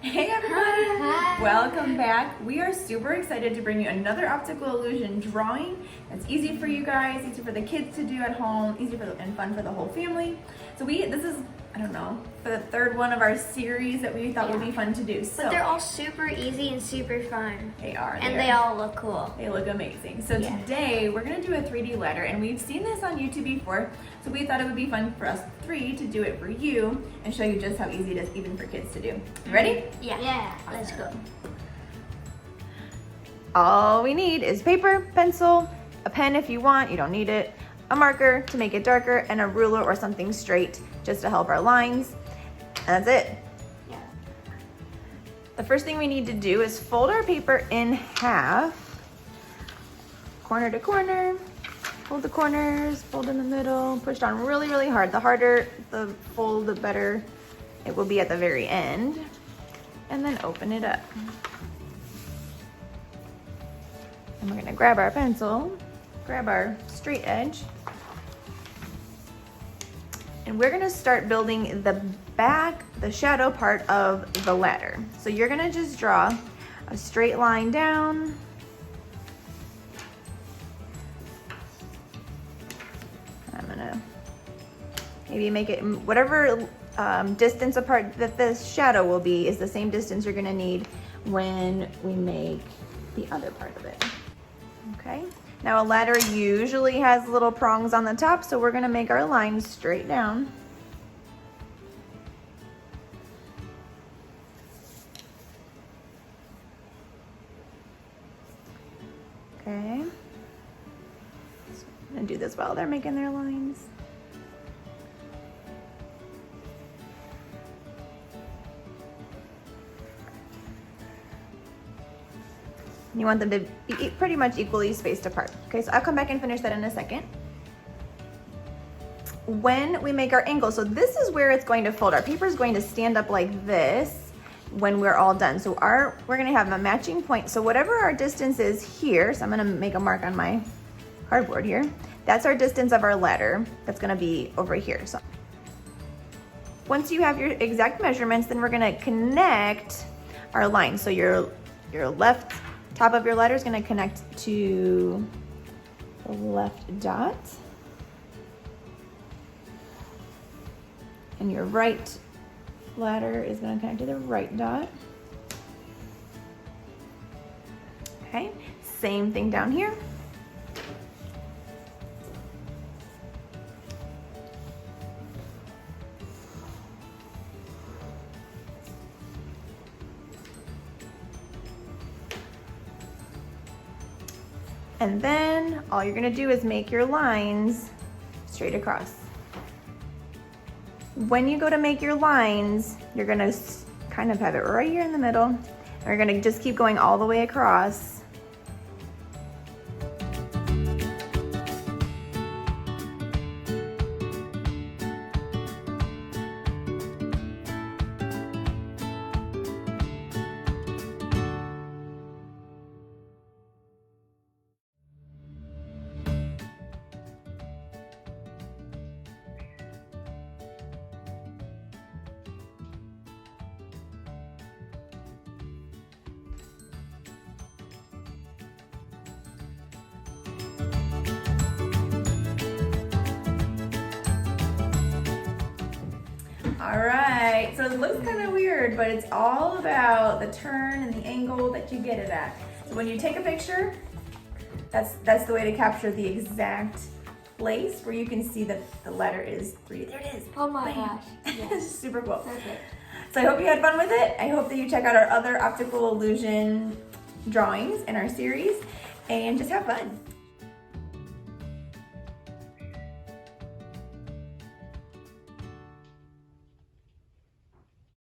Hey everybody! Hi. Welcome back. We are super excited to bring you another optical illusion drawing that's easy for you guys, easy for the kids to do at home, easy and fun for the whole family. So this is, I don't know, for the third one of our series that we thought would be fun to do. So But they're all super easy and super fun. they are. And they all look cool. They look amazing. So today we're gonna do a 3D ladder, and we've seen this on YouTube before, so we thought it would be fun for us three to do it for you and show you just how easy it is even for kids to do. You ready? Yeah. Let's go. All we need is paper, pencil, a pen if you want, you don't need it, a marker to make it darker, and a ruler or something straight just to help our lines. And that's it. Yeah. The first thing we need to do is fold our paper in half, corner to corner, fold the corners, fold in the middle, push down really, really hard. The harder the fold, the better it will be at the very end. And then open it up. And we're gonna grab our pencil, grab our straight edge, and we're gonna start building the back, the shadow part of the ladder. So you're gonna just draw a straight line down. I'm gonna maybe make it whatever distance apart that this shadow will be is the same distance you're gonna need when we make the other part of it. Okay, now a ladder usually has little prongs on the top, so we're gonna make our lines straight down. Okay, so I'm gonna do this while they're making their lines. You want them to be pretty much equally spaced apart. Okay, so I'll come back and finish that in a second. When we make our angle, so this is where it's going to fold. Our paper is going to stand up like this when we're all done. So we're gonna have a matching point. So whatever our distance is here, so I'm gonna make a mark on my cardboard here. That's our distance of our ladder. That's gonna be over here. So once you have your exact measurements, then we're gonna connect our lines. So your left top of your ladder is going to connect to the left dot, and your right ladder is going to connect to the right dot. Okay, same thing down here. And then all you're gonna do is make your lines straight across. When you go to make your lines, you're gonna kind of have it right here in the middle. And we're gonna just keep going all the way across. All right, so it looks kind of weird, but it's all about the turn and the angle that you get it at. So when you take a picture, that's the way to capture the exact place where you can see that the letter is 3. There it is. Oh my gosh. Yes. Super cool. Perfect. So I hope you had fun with it. I hope that you check out our other optical illusion drawings in our series and just have fun.